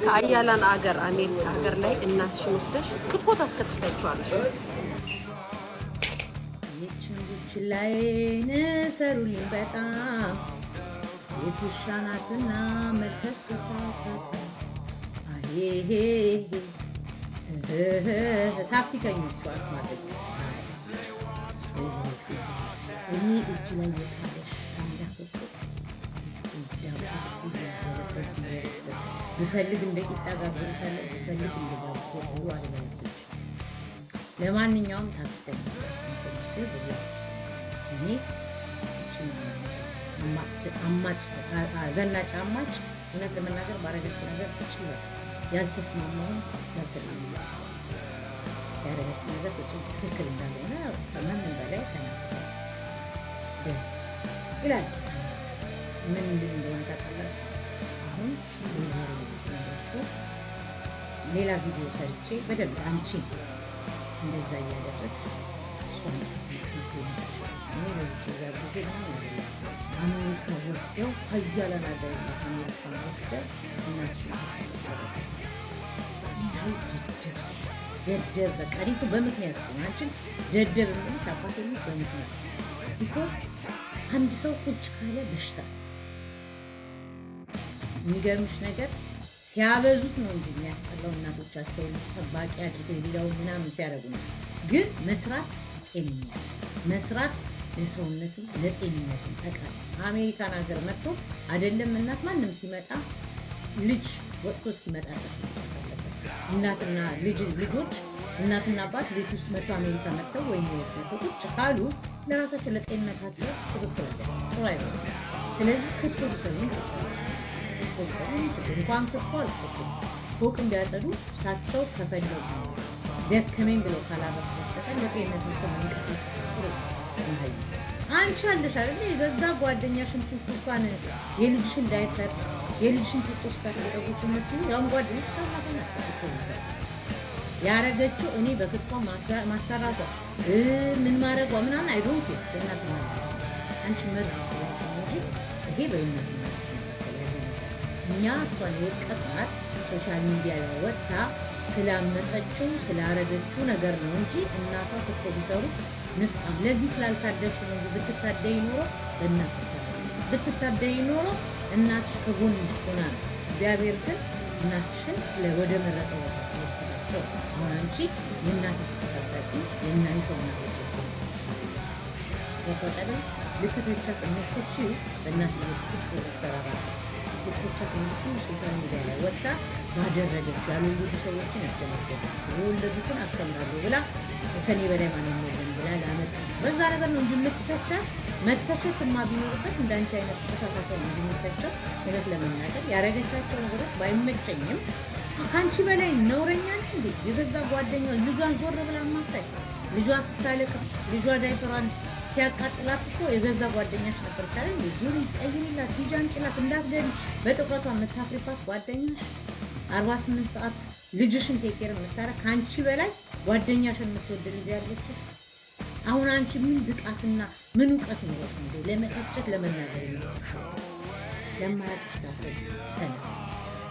ከአያላን አገር አሜሪካ ሀገር ላይ እናትሽን ወስደሽ ክትፎ ታስከትፈችዋለሽ። ይችን ጉች ላይ ንሰሩልኝ በጣም ሴት ውሻ ናትና መልከስ ሳታጣ አሄሄ ታክቲከኞቹ አስማተኛ እኔ እጅ ላይ የጣለሽ እንዳፈቁ ብፈልግ እንደ ቂጣ ጋግርሻለሁ፣ ብፈልግ እንደ ዳቦ አልበላችም። ለማንኛውም ታክተኛ እኔ አማጭ ዘናጭ አማጭ እውነት ለመናገር ባረገችው ነገር ፍጹም ያልተስማማውን ያደረገችው ነገር ፍጹም ትክክል እንዳልሆነ ከማንም በላይ ተናግሯል ይላል። ምን እንደሆነ ታውቃላችሁ? አሁን ሌላ ቪዲዮ ሰርቼ በደንብ አንቺ እንደዛ እያደረግ እሷን አሜሪካ ወስደው ሀያላን አገር አሜሪካ ወስደው ደደብ በቃ እኮ በምክንያት አንቺን ደደብ የምልሽ አባተኞች በምክንያት ቢኮዝ አንድ ሰው ቁጭ ካለ በሽታ የሚገርምሽ ነገር ሲያበዙት ነው እንጂ የሚያስጠላው እናቶቻቸውን ጠባቂ አድርገው ሌላው ምናምን ሲያደርጉ ነው። ግን መስራት ጤንኛ መስራት ለሰውነትም ለጤንነትም ጠቃሚ። አሜሪካን ሀገር መጥቶ አይደለም እናት ማንም ሲመጣ ልጅ ወጥቶ እስኪመጣ ድረስ መስራት አለበት። እናትና ልጆች እናትና አባት ቤት ውስጥ መጥቶ አሜሪካ መጥተው ወይም ቁጭ ካሉ ለራሳቸው ለጤንነታቸው ትክክል ጥሩ አይሆንም። ስለዚህ ክትፎ ቢሰሩ እንኳን ክትፎ አልኩት ፎቅም ቢያጸዱ እሳቸው ከፈለጉ ደከመኝ ብለው ካላረፉ በስተቀር ለጤንነታቸው መንቀሳቀስ ጥሩ ነው። አንቺ አለሽ አይደል የገዛ ጓደኛሽን እንኳን የልጅሽን ዳይፐር የልጅሽን ጡጦስ ታደረጉት ምትሉ ያው ጓደኛሽ ሰማተና ያረገችው እኔ በክትፎ ማሰራቷ ምን ማረጓ ምናምን አይዶንት እናት ማለት አንቺ መርዝ ስለሆነ ይሄ በእናት እኛ እሷን የወቀስናት ሶሻል ሚዲያ ላይ ወጥታ ስላመጠችው ስላረገችው ነገር ነው እንጂ እናቷ ክትፎ ቢሰሩ ንፍጣም ለዚህ ስላልታደሽ ነው እንጂ ብትታደይ ኖሮ ብትታደይ ኖሮ እናትሽ ከጎንሽ ሆና ነው። እግዚአብሔር ግን እናትሽን ወደ መረጠው ስለወሰዳቸው አሁን አንቺ የእናትሽ ተሰጣቂ የእናትሽ እናትሽ ወጣጣለ ልትተቻት እነሱ በእናትሽ ክትፎ ተሰራራ ልትተቻት እነሱ ሶሻል ሚዲያ ላይ ወጣ ባደረገች ያልወለዱ ሰዎችን ያስተምራለች የወለዱትን አስተምራለሁ ብላ ከኔ በላይ ማንም የለም ብላ ላመጣ በዛ ነገር ነው እንጂ የምትተቻት መተቸትማ ቢኖርበት እንዳንቺ አይነት ተሳሳተ ነው የምትተቸው። እውነት ለመናገር ያረገቻቸው ነገሮች ባይመቸኝም ከአንቺ በላይ ነውረኛ እንዴ የገዛ ጓደኛው ልጇን ዞር ብላ ማታይ ልጇ ስታለቅስ ልጇ ዳይፐሯን ሲያቃጥላት እኮ የገዛ ጓደኛሽ ነበር ታዲያ ልጁን ይቀይርላት ሂጃን ጥላት እንዳትገሪ በጥቁረቷ የምታፍሪባት ጓደኛሽ 48 ሰዓት ልጅሽን ቴኬር የምታረግ ከአንቺ በላይ ጓደኛሽን የምትወድ ልጅ ያለችሽ። አሁን አንቺ ምን ብቃትና ምን እውቀት ኖሮሽ ነው ለመተቸት ለመናገር ነው ለማያውቅሽ ታሰብ ሰነ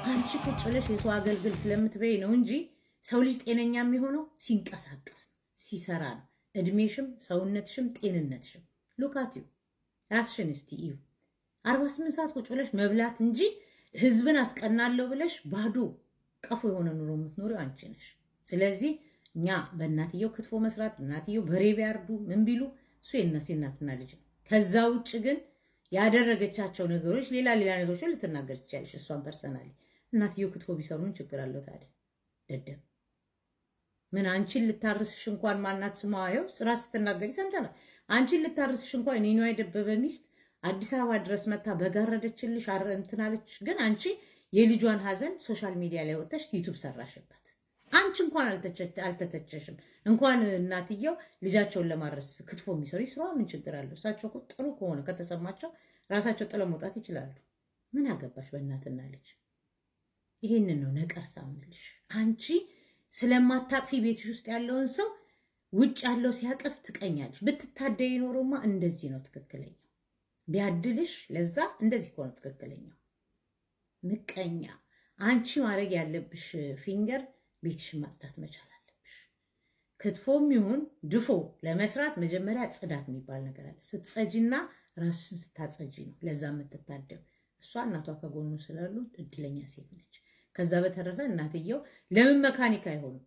አንቺ ቁጭ ብለሽ የሰው አገልግል ስለምትበይ ነው እንጂ ሰው ልጅ ጤነኛ የሚሆነው ሲንቀሳቀስ ሲሰራ ነው። እድሜሽም ሰውነትሽም ጤንነትሽም ሉካቲው ራስሽን እስቲ እዩ። 48 ሰዓት ቁጭ ብለሽ መብላት እንጂ ህዝብን አስቀናለሁ ብለሽ ባዶ ቀፎ የሆነ ኑሮ የምትኖሪው አንቺ ነሽ። ስለዚህ እኛ በእናትየው ክትፎ መስራት እናትየው በሬ ቢያርዱ ምን ቢሉ እሱ የእናትና ልጅ ነው። ከዛ ውጭ ግን ያደረገቻቸው ነገሮች ሌላ ነገሮች ልትናገር ትችላለሽ። እሷን ፐርሰናሊ እናትየው ክትፎ ቢሰሩ ምን ችግር አለው ታዲያ? ደደብ ምን አንቺን ልታርስሽ እንኳን ማናት ስማየው ስራ ስትናገሪ ሰምተናል። አንቺን ልታርስሽ እንኳን እኔ ነው የደበበ ሚስት አዲስ አበባ ድረስ መታ በጋረደችልሽ እንትናለች። ግን አንቺ የልጇን ሀዘን ሶሻል ሚዲያ ላይ ወጥተሽ ዩቲዩብ ሰራሽበት። አንቺ እንኳን አልተተቸሽም። እንኳን እናትየው ልጃቸውን ለማድረስ ክትፎ የሚሰሩ ስራ ምን ችግር አለው? እሳቸው ጥሩ ከሆነ ከተሰማቸው ራሳቸው ጥለው መውጣት ይችላሉ። ምን አገባሽ በእናትና ልጅ? ይሄንን ነው ነቀርሳ ምልሽ። አንቺ ስለማታቅፊ ቤትሽ ውስጥ ያለውን ሰው ውጭ ያለው ሲያቀፍ ትቀኛለሽ። ብትታደይ ኖሮማ እንደዚህ ነው ትክክለኛው። ቢያድልሽ ለዛ እንደዚህ ከሆነ ትክክለኛው። ምቀኛ አንቺ ማድረግ ያለብሽ ፊንገር ቤትሽን ማጽዳት መቻል አለብሽ። ክትፎም ይሁን ድፎ ለመስራት መጀመሪያ ጽዳት የሚባል ነገር አለ። ስትጸጂና ራስሽን ስታጸጂ ነው ለዛ የምትታደው። እሷ እናቷ ከጎኑ ስላሉ እድለኛ ሴት ነች። ከዛ በተረፈ እናትየው ለምን መካኒክ አይሆኑም?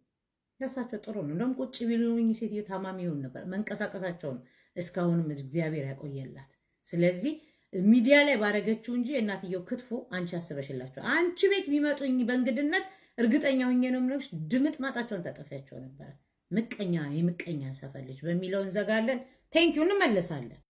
ለሳቸው ጥሩ ነው። እንደውም ቁጭ ቢሉኝ ሴትዮ ታማሚ ይሆን ነበር። መንቀሳቀሳቸው ነው እስካሁንም እግዚአብሔር ያቆየላት። ስለዚህ ሚዲያ ላይ ባረገችው እንጂ እናትየው ክትፎ አንቺ አስበሽላቸው አንቺ ቤት ቢመጡኝ በእንግድነት እርግጠኛ ሆኜ ነው የምልሽ ድምጥ ማጣቸውን ተጠፊያቸው ነበረ። ምቀኛ የምቀኛ ሰፈር ልጅ በሚለው እንዘጋለን። ቴንኪው እንመለሳለን።